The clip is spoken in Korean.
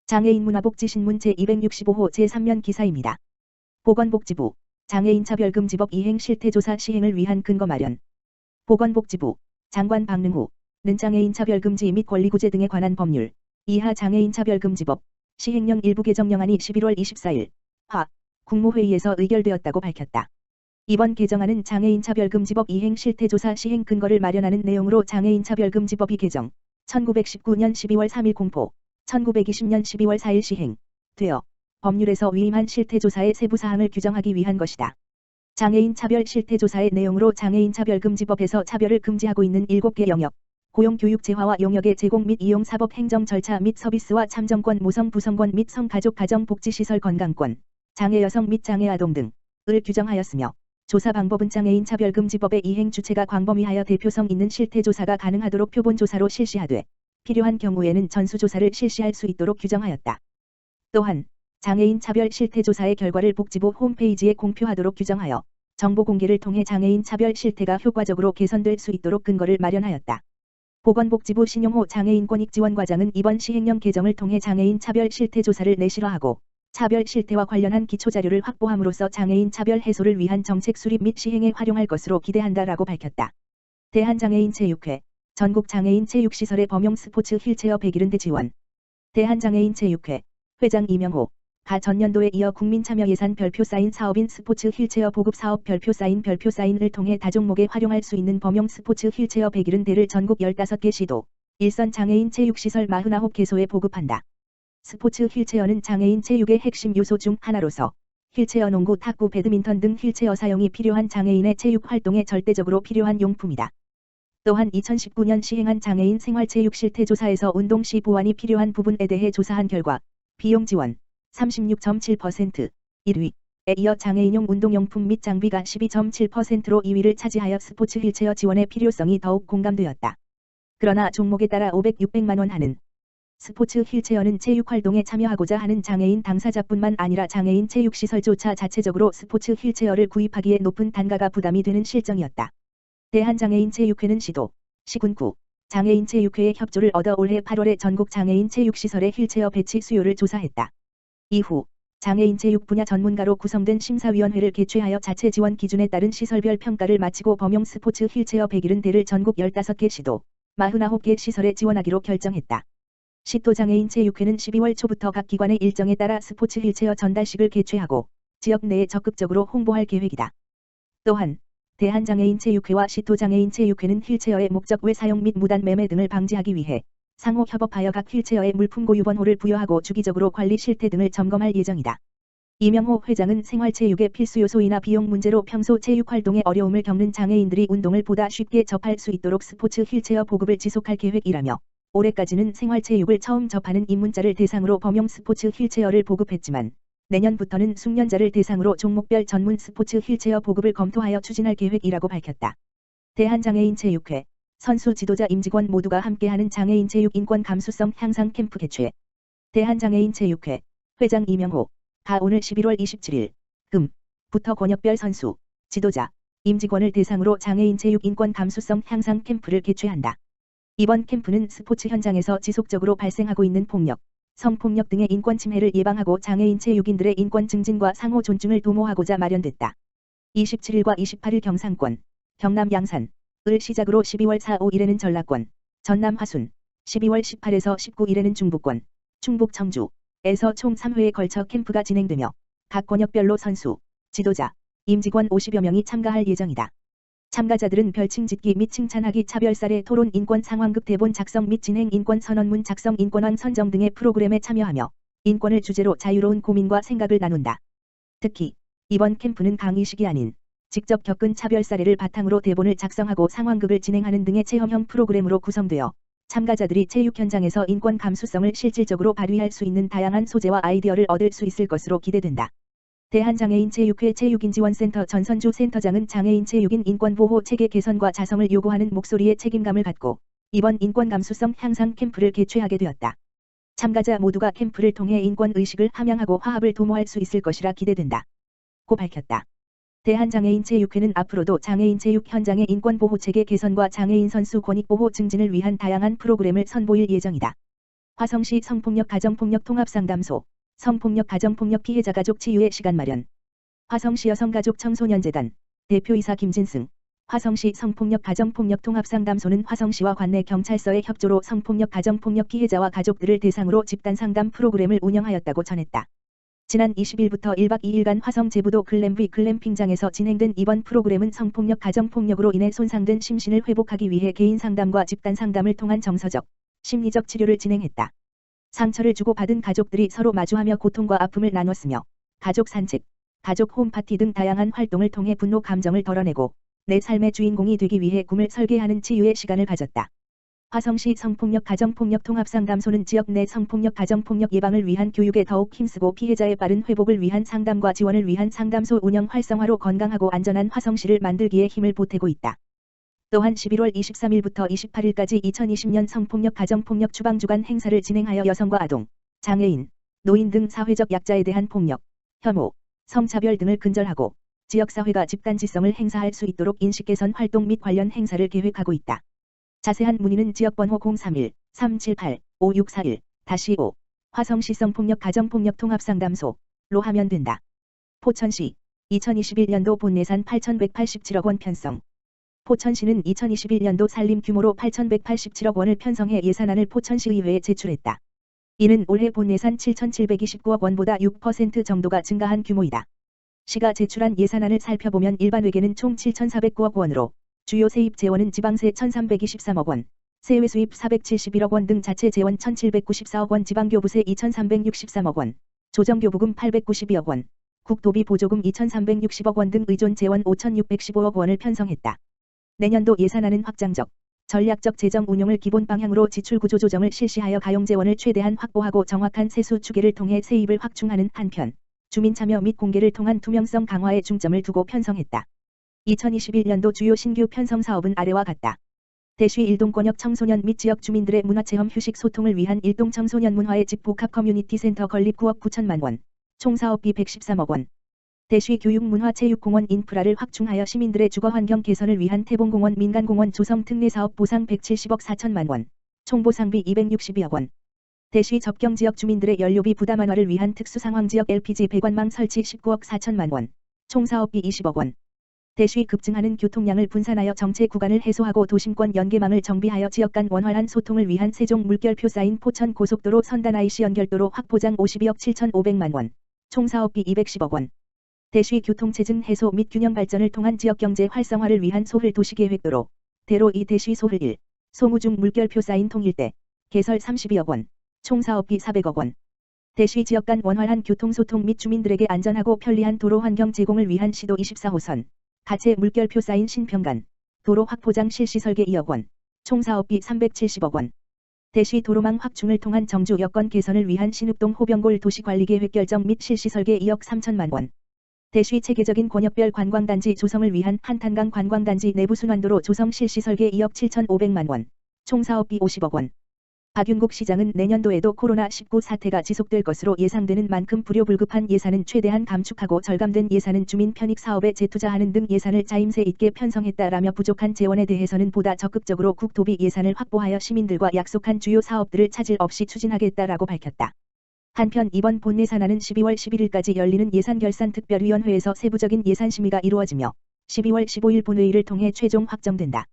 장애인 문화복지신문 제265호 제3면 기사입니다. 보건복지부 장애인 차별금지법 이행 실태조사 시행을 위한 근거 마련. 보건복지부 장관 박능우는 장애인 차별금지 및 권리구제 등에 관한 법률 이하 장애인 차별금지법 시행령 일부 개정령안이 11월 24일 화 국무회의에서 의결되었다고 밝혔다. 이번 개정안은 장애인 차별금지법 이행 실태조사 시행 근거를 마련하는 내용으로 장애인 차별금지법이 개정 1919년 12월 3일 공포 1920년 12월 4일 시행되어 법률에서 위임한 실태조사의 세부 사항을 규정하기 위한 것이다. 장애인 차별 실태조사의 내용으로 장애인 차별금지법에서 차별을 금지하고 있는 7개 영역, 고용교육 재화와 용역의 제공 및 이용 사법 행정 절차 및 서비스와 참정권 모성 부성권 및 성가족 가정복지시설 건강권, 장애 여성 및 장애 아동 등을 규정하였으며 조사 방법은 장애인 차별금지법의 이행 주체가 광범위하여 대표성 있는 실태조사가 가능하도록 표본조사로 실시하되 필요한 경우에는 전수조사를 실시할 수 있도록 규정하였다. 또한 장애인 차별 실태조사의 결과를 복지부 홈페이지에 공표하도록 규정하여 정보 공개를 통해 장애인 차별 실태가 효과적으로 개선될 수 있도록 근거를 마련하였다. 보건복지부 신용호 장애인권익지원과장은 이번 시행령 개정을 통해 장애인 차별 실태조사를 내실화하고 차별 실태와 관련한 기초자료를 확보함으로써 장애인 차별 해소를 위한 정책 수립 및 시행에 활용할 것으로 기대한다라고 밝혔다. 대한장애인 체육회 전국장애인 체육시설의 범용 스포츠 휠체어 170대 지원. 대한장애인 체육회 회장 이명호 가 전년도에 이어 국민참여 예산 별표 사인 사업인 스포츠 휠체어 보급 사업 별표 사인을 통해 다종목에 활용할 수 있는 범용 스포츠 휠체어 170대를 전국 15개 시도, 일선 장애인 체육시설 49개소에 보급한다. 스포츠 휠체어는 장애인 체육의 핵심 요소 중 하나로서 휠체어 농구, 탁구, 배드민턴 등 휠체어 사용이 필요한 장애인의 체육 활동에 절대적으로 필요한 용품이다. 또한 2019년 시행한 장애인 생활체육 실태조사에서 운동 시 보완이 필요한 부분에 대해 조사한 결과 비용 지원 36.7%, 1위에 이어 장애인용 운동용품 및 장비가 12.7%로 2위를 차지하여 스포츠 휠체어 지원의 필요성이 더욱 공감되었다. 그러나 종목에 따라 500-600만 원 하는 스포츠 휠체어는 체육활동에 참여하고자 하는 장애인 당사자뿐만 아니라 장애인 체육시설조차 자체적으로 스포츠 휠체어를 구입하기에 높은 단가가 부담이 되는 실정이었다. 대한장애인 체육회는 시도, 시군구, 장애인 체육회의 협조를 얻어 올해 8월에 전국 장애인 체육시설의 휠체어 배치 수요를 조사했다. 이후 장애인 체육 분야 전문가로 구성된 심사위원회를 개최하여 자체 지원 기준에 따른 시설별 평가를 마치고 범용 스포츠 휠체어 170대를 전국 15개 시도, 49개 시설에 지원하기로 결정했다. 시도장애인 체육회는 12월 초부터 각 기관의 일정에 따라 스포츠 휠체어 전달식을 개최하고 지역 내에 적극적으로 홍보할 계획이다. 또한 대한장애인 체육회와 시도장애인 체육회는 휠체어의 목적 외 사용 및 무단 매매 등을 방지하기 위해 상호 협업하여 각 휠체어에 물품 고유 번호를 부여하고 주기적으로 관리 실태 등을 점검할 예정이다. 이명호 회장은 생활체육의 필수 요소이나 비용 문제로 평소 체육 활동에 어려움을 겪는 장애인들이 운동을 보다 쉽게 접할 수 있도록 스포츠 휠체어 보급을 지속할 계획이라며 올해까지는 생활체육을 처음 접하는 입문자를 대상으로 범용 스포츠 휠체어를 보급했지만 내년부터는 숙련자를 대상으로 종목별 전문 스포츠 휠체어 보급을 검토하여 추진할 계획이라고 밝혔다. 대한장애인 체육회 선수 지도자 임직원 모두가 함께하는 장애인 체육 인권 감수성 향상 캠프 개최. 대한장애인 체육회 회장 이명호 가 오늘 11월 27일 금부터 권역별 선수, 지도자, 임직원을 대상으로 장애인 체육 인권 감수성 향상 캠프를 개최한다. 이번 캠프는 스포츠 현장에서 지속적으로 발생하고 있는 폭력, 성폭력 등의 인권 침해를 예방하고 장애인 체육인들의 인권 증진과 상호 존중을 도모하고자 마련됐다. 27일과 28일 경상권, 경남 양산을 시작으로 12월 4, 5일에는 전라권, 전남 화순, 12월 18에서 19일에는 중부권, 충북 청주에서 총 3회에 걸쳐 캠프가 진행되며 각 권역별로 선수, 지도자, 임직원 50여 명이 참가할 예정이다. 참가자들은 별칭 짓기 및 칭찬하기 차별사례 토론 인권 상황극 대본 작성 및 진행 인권 선언문 작성 인권왕 선정 등의 프로그램에 참여하며 인권을 주제로 자유로운 고민과 생각을 나눈다. 특히 이번 캠프는 강의식이 아닌 직접 겪은 차별사례를 바탕으로 대본을 작성하고 상황극을 진행하는 등의 체험형 프로그램으로 구성되어 참가자들이 체육 현장에서 인권 감수성을 실질적으로 발휘할 수 있는 다양한 소재와 아이디어를 얻을 수 있을 것으로 기대된다. 대한장애인 체육회 체육인지원센터 전선주 센터장은 장애인 체육인 인권보호 체계 개선과 자성을 요구하는 목소리에 책임감을 갖고 이번 인권 감수성 향상 캠프를 개최하게 되었다. 참가자 모두가 캠프를 통해 인권의식을 함양하고 화합을 도모할 수 있을 것이라 기대된다. 고 밝혔다. 대한장애인 체육회는 앞으로도 장애인 체육 현장의 인권보호 체계 개선과 장애인 선수 권익보호 증진을 위한 다양한 프로그램을 선보일 예정이다. 화성시 성폭력 가정폭력 통합상담소, 성폭력 가정폭력 피해자 가족 치유의 시간 마련. 화성시 여성가족 청소년재단 대표이사 김진승. 화성시 성폭력 가정폭력 통합상담소는 화성시와 관내 경찰서의 협조로 성폭력 가정폭력 피해자와 가족들을 대상으로 집단상담 프로그램을 운영하였다고 전했다. 지난 20일부터 1박 2일간 화성 제부도 글램V 글램핑장에서 진행된 이번 프로그램은 성폭력 가정폭력으로 인해 손상된 심신을 회복하기 위해 개인 상담과 집단 상담을 통한 정서적, 심리적 치료를 진행했다. 상처를 주고받은 가족들이 서로 마주하며 고통과 아픔을 나눴으며 가족 산책, 가족 홈파티 등 다양한 활동을 통해 분노 감정을 덜어내고 내 삶의 주인공이 되기 위해 꿈을 설계하는 치유의 시간을 가졌다. 화성시 성폭력 가정폭력 통합상담소는 지역 내 성폭력 가정폭력 예방을 위한 교육에 더욱 힘쓰고 피해자의 빠른 회복을 위한 상담과 지원을 위한 상담소 운영 활성화로 건강하고 안전한 화성시를 만들기에 힘을 보태고 있다. 또한 11월 23일부터 28일까지 2020년 성폭력 가정폭력 추방주간 행사를 진행하여 여성과 아동, 장애인, 노인 등 사회적 약자에 대한 폭력, 혐오, 성차별 등을 근절하고 지역사회가 집단지성을 행사할 수 있도록 인식 개선 활동 및 관련 행사를 계획하고 있다. 자세한 문의는 지역번호 031-378-5641-5 화성시 성폭력 가정폭력 통합상담소로 하면 된다. 포천시 2021년도 본예산 8,187억 원 편성. 포천시는 2021년도 산림 규모로 8,187억 원을 편성해 예산안을 포천시의회에 제출했다. 이는 올해 본예산 7,729억 원보다 6% 정도가 증가한 규모이다. 시가 제출한 예산안을 살펴보면 일반회계는 총 7,409억 원으로 주요 세입 재원은 지방세 1,323억 원, 세외 수입 471억 원 등 자체 재원 1,794억 원, 지방교부세 2,363억 원, 조정교부금 892억 원, 국도비 보조금 2,360억 원 등 의존 재원 5,615억 원을 편성했다. 내년도 예산안은 확장적, 전략적 재정 운용을 기본 방향으로 지출 구조 조정을 실시하여 가용재원을 최대한 확보하고 정확한 세수 추계를 통해 세입을 확충하는 한편 주민 참여 및 공개를 통한 투명성 강화에 중점을 두고 편성했다. 2021년도 주요 신규 편성 사업은 아래와 같다. 대쉬 일동권역 청소년 및 지역 주민들의 문화체험 휴식 소통을 위한 일동 청소년 문화의 집 복합 커뮤니티 센터 건립 9억 9천만 원, 총 사업비 113억 원. 대쉬 교육문화체육공원 인프라를 확충하여 시민들의 주거환경 개선을 위한 태봉공원 민간공원 조성 특례사업 보상 170억 4천만 원, 총 보상비 262억 원. 대쉬 접경지역 주민들의 연료비 부담 완화를 위한 특수상황지역 LPG 배관망 설치 19억 4천만 원, 총 사업비 20억 원. 대쉬 급증하는 교통량을 분산하여 정체 구간을 해소하고 도심권 연계망을 정비하여 지역 간 원활한 소통을 위한 세종 물결표 쌓인 포천 고속도로 선단 IC 연결도로 확보장 52억 7,500만 원, 총 사업비 210억 원. 대쉬 교통체증 해소 및 균형 발전을 통한 지역경제 활성화를 위한 소흘 도시계획도로 대로 2 대쉬 소흘 1, 송우중 물결표 쌓인 통일대, 개설 32억 원, 총 사업비 400억 원. 대쉬 지역 간 원활한 교통소통 및 주민들에게 안전하고 편리한 도로 환경 제공을 위한 시도 24호선, 가채 물결표 쌓인 신평간, 도로 확포장 실시 설계 2억 원, 총 사업비 370억 원. 대쉬 도로망 확충을 통한 정주 여건 개선을 위한 신읍동 호병골 도시관리계획 결정 및 실시 설계 2억 3천만 원. 대쉬 체계적인 권역별 관광단지 조성을 위한 한탄강 관광단지 내부 순환도로 조성 실시 설계 2억 7,500만 원, 총 사업비 50억 원. 박윤국 시장은 내년도에도 코로나19 사태가 지속될 것으로 예상되는 만큼 불효불급한 예산은 최대한 감축하고 절감된 예산은 주민 편익 사업에 재투자하는 등 예산을 짜임새 있게 편성했다라며 부족한 재원에 대해서는 보다 적극적으로 국토비 예산을 확보하여 시민들과 약속한 주요 사업들을 차질 없이 추진하겠다라고 밝혔다. 한편 이번 본예산안은 12월 11일까지 열리는 예산결산특별위원회에서 세부적인 예산 심의가 이루어지며 12월 15일 본회의를 통해 최종 확정된다.